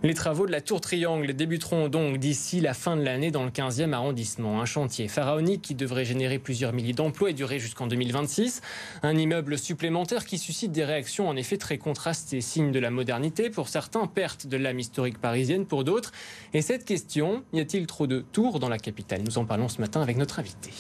Les travaux de la Tour Triangle débuteront donc d'ici la fin de l'année dans le 15e arrondissement. Un chantier pharaonique qui devrait générer plusieurs milliers d'emplois et durer jusqu'en 2026. Un immeuble supplémentaire qui suscite des réactions en effet très contrastées. Signe de la modernité pour certains, perte de l'âme historique parisienne pour d'autres. Et cette question, y a-t-il trop de tours dans la capitale? Nous en parlons ce matin avec notre invité.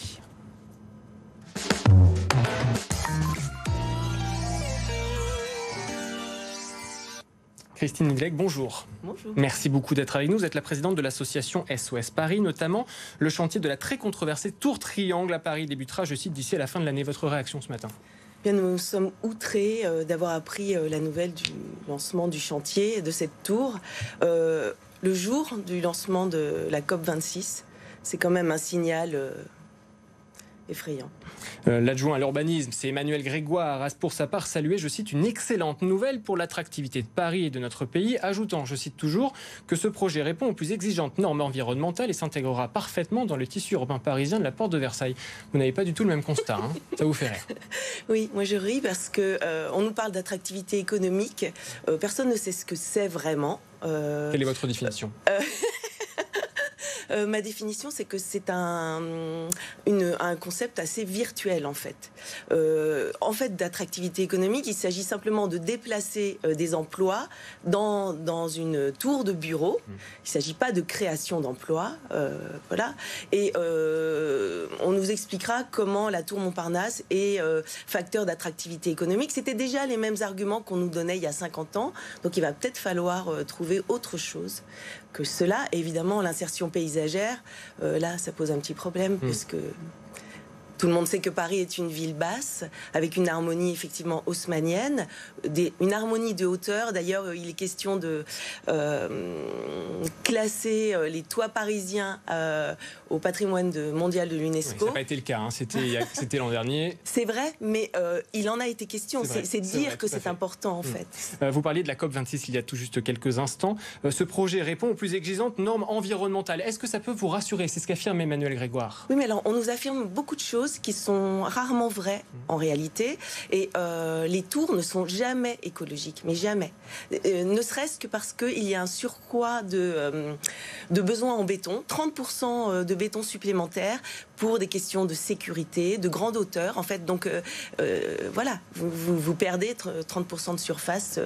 Christine Nidlec, bonjour. Bonjour. Merci beaucoup d'être avec nous. Vous êtes la présidente de l'association SOS Paris, notamment le chantier de la très controversée Tour Triangle à Paris débutera, je cite, d'ici à la fin de l'année. Votre réaction ce matin? Bien, nous sommes outrés d'avoir appris la nouvelle du lancement du chantier de cette tour. Le jour du lancement de la COP26, c'est quand même un signal effrayant. L'adjoint à l'urbanisme, c'est Emmanuel Grégoire, a pour sa part salué, je cite, une excellente nouvelle pour l'attractivité de Paris et de notre pays, ajoutant, je cite toujours, que ce projet répond aux plus exigeantes normes environnementales et s'intégrera parfaitement dans le tissu urbain parisien de la Porte de Versailles. Vous n'avez pas du tout le même constat, hein? Ça vous fait rire? Oui, moi je ris parce que on nous parle d'attractivité économique. Personne ne sait ce que c'est vraiment. Quelle est votre définition? Ma définition, c'est que c'est un concept assez virtuel, en fait. D'attractivité économique, il s'agit simplement de déplacer des emplois dans une tour de bureau. Il ne s'agit pas de création d'emplois. Voilà. Et on nous expliquera comment la tour Montparnasse est facteur d'attractivité économique. C'était déjà les mêmes arguments qu'on nous donnait il y a 50 ans. Donc il va peut-être falloir trouver autre chose que cela. Évidemment, l'insertion paysagère, là, ça pose un petit problème, puisque tout le monde sait que Paris est une ville basse, avec une harmonie effectivement haussmannienne, une harmonie de hauteur. D'ailleurs, il est question de classer les toits parisiens au patrimoine mondial de l'UNESCO. Oui, ça n'a pas été le cas, hein. C'était l'an dernier. C'est vrai, mais il en a été question. C'est dire vrai, que c'est important, en fait. Vous parliez de la COP26 il y a tout juste quelques instants. Ce projet répond aux plus exigeantes normes environnementales. Est-ce que ça peut vous rassurer? C'est ce qu'affirme Emmanuel Grégoire. Oui, mais alors, on nous affirme beaucoup de choses qui sont rarement vraies en réalité. Et les tours ne sont jamais écologiques, mais jamais. Ne serait-ce que parce qu'il y a un surcroît de besoins en béton, 30% de béton supplémentaire pour des questions de sécurité, de grande hauteur. En fait, donc voilà, vous perdez 30% de surface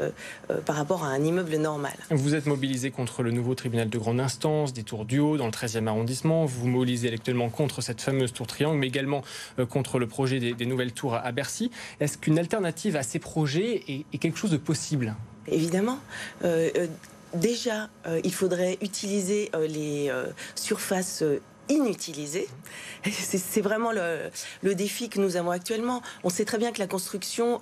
par rapport à un immeuble normal. Vous êtes mobilisé contre le nouveau tribunal de grande instance des Tours du Haut dans le 13e arrondissement. Vous vous mobilisez actuellement contre cette fameuse tour Triangle, mais également contre le projet des nouvelles tours à Bercy. Est-ce qu'une alternative à ces projets est quelque chose de possible? Évidemment. Déjà, il faudrait utiliser les surfaces inutilisées. C'est vraiment le défi que nous avons actuellement. On sait très bien que la construction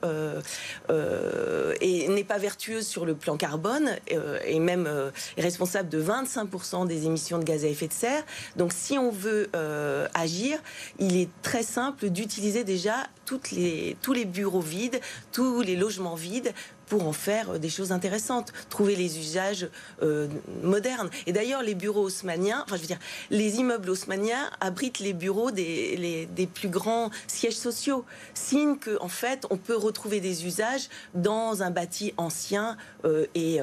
n'est pas vertueuse sur le plan carbone et même est responsable de 25% des émissions de gaz à effet de serre. Donc si on veut agir, il est très simple d'utiliser déjà tous les bureaux vides, tous les logements vides, pour en faire des choses intéressantes, trouver les usages modernes. Et d'ailleurs, les bureaux haussmanniens, les immeubles haussmanniens abritent les bureaux des plus grands sièges sociaux. Signe qu'en fait, on peut retrouver des usages dans un bâti ancien et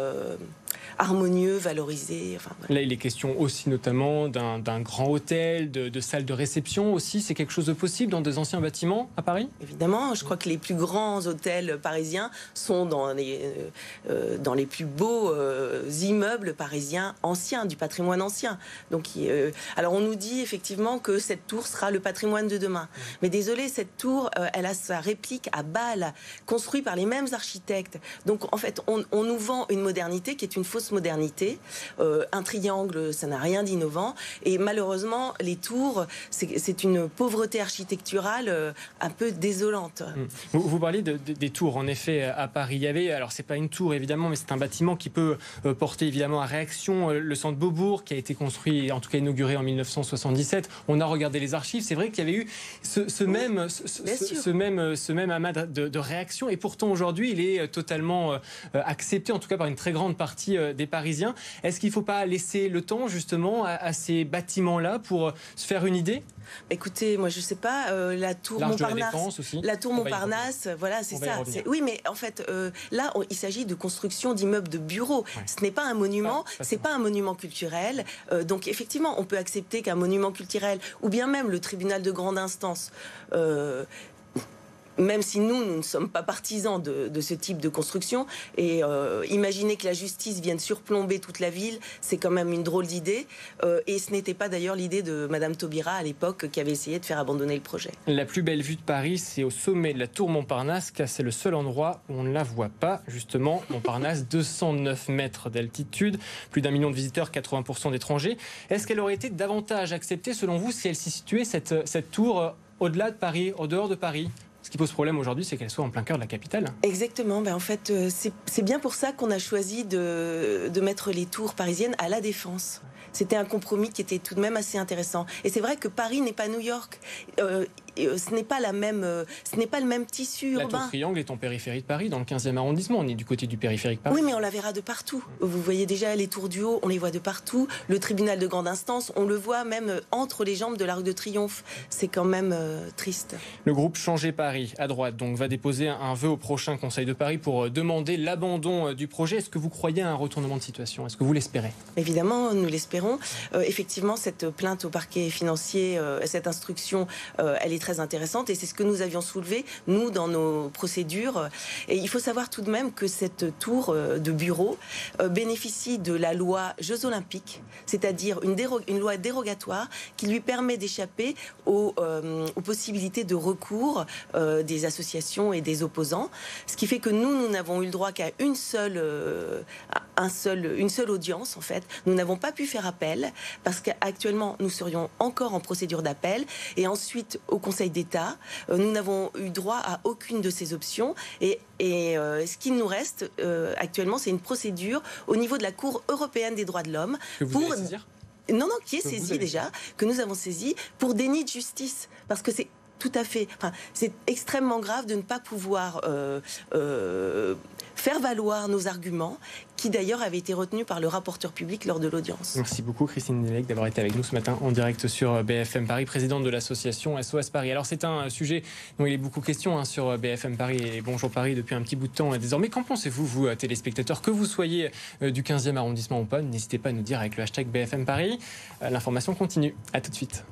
harmonieux, valorisé. Voilà. Là, il est question aussi notamment d'un grand hôtel, de salles de réception aussi. C'est quelque chose de possible dans des anciens bâtiments à Paris? Évidemment, je crois que les plus grands hôtels parisiens sont dans les plus beaux immeubles parisiens anciens, du patrimoine ancien. Donc, alors on nous dit effectivement que cette tour sera le patrimoine de demain. Mais désolé, cette tour, elle a sa réplique à Bâle, construite par les mêmes architectes. Donc en fait, on nous vend une modernité qui est une fausse modernité. Un triangle, ça n'a rien d'innovant. Et malheureusement, les tours, c'est une pauvreté architecturale un peu désolante. Vous parlez des tours, en effet, à Paris. Il y avait, alors c'est pas une tour évidemment, mais c'est un bâtiment qui peut porter évidemment à réaction le centre Beaubourg, qui a été construit, en tout cas inauguré en 1977. On a regardé les archives, c'est vrai qu'il y avait eu ce même amas de réaction, et pourtant aujourd'hui il est totalement accepté, en tout cas par une très grande partie des Parisiens. Est-ce qu'il ne faut pas laisser le temps justement à ces bâtiments-là pour se faire une idée? Écoutez, moi je sais pas, la tour Montparnasse, voilà, c'est ça. Oui, mais en fait, là, il s'agit de construction d'immeubles de bureaux. Ouais. Ce n'est pas un monument, c'est pas un monument culturel. Donc effectivement, on peut accepter qu'un monument culturel, ou bien même le tribunal de grande instance, même si nous ne sommes pas partisans de ce type de construction, et imaginer que la justice vienne surplomber toute la ville, c'est quand même une drôle d'idée. Et ce n'était pas d'ailleurs l'idée de Madame Taubira à l'époque qui avait essayé de faire abandonner le projet. La plus belle vue de Paris, c'est au sommet de la tour Montparnasse, car c'est le seul endroit où on ne la voit pas. Justement, Montparnasse, 209 mètres d'altitude, plus d'1 million de visiteurs, 80% d'étrangers. Est-ce qu'elle aurait été davantage acceptée, selon vous, si elle s'y situait, cette tour, au-delà de Paris, au dehors de Paris? Ce qui pose problème aujourd'hui, c'est qu'elle soit en plein cœur de la capitale. Exactement. En fait, c'est bien pour ça qu'on a choisi de mettre les tours parisiennes à La Défense. C'était un compromis qui était tout de même assez intéressant. Et c'est vrai que Paris n'est pas New York. Ce n'est pas le même tissu urbain. La tour Triangle est en périphérie de Paris, dans le 15e arrondissement. On est du côté du périphérique Paris. Oui, mais on la verra de partout. Vous voyez déjà les tours du haut, on les voit de partout. Le tribunal de grande instance, on le voit même entre les jambes de l'Arc de Triomphe. C'est quand même triste. Le groupe Changer Paris, à droite, donc, va déposer un vœu au prochain Conseil de Paris pour demander l'abandon du projet. Est-ce que vous croyez à un retournement de situation? Est-ce que vous l'espérez? Évidemment, nous l'espérons. Effectivement, cette plainte au parquet financier, cette instruction, elle est très intéressante et c'est ce que nous avions soulevé, nous, dans nos procédures. Et il faut savoir tout de même que cette tour de bureau bénéficie de la loi Jeux Olympiques, c'est-à-dire une loi dérogatoire qui lui permet d'échapper aux possibilités de recours des associations et des opposants. Ce qui fait que nous n'avons eu le droit qu'à une seule audience, en fait. Nous n'avons pas pu faire appel parce qu'actuellement, nous serions encore en procédure d'appel et ensuite au Conseil d'État, nous n'avons eu droit à aucune de ces options et ce qu'il nous reste actuellement, c'est une procédure au niveau de la Cour européenne des droits de l'homme pour qui est saisie déjà, que nous avons saisie pour déni de justice, parce que c'est tout à fait, c'est extrêmement grave de ne pas pouvoir faire valoir nos arguments, qui d'ailleurs avaient été retenus par le rapporteur public lors de l'audience. Merci beaucoup Christine Delec d'avoir été avec nous ce matin en direct sur BFM Paris, présidente de l'association SOS Paris. Alors c'est un sujet dont il est beaucoup question sur BFM Paris et Bonjour Paris depuis un petit bout de temps désormais. Qu'en pensez-vous, vous téléspectateurs, que vous soyez du 15e arrondissement ou pas? N'hésitez pas à nous dire avec le hashtag BFM Paris. L'information continue. À tout de suite.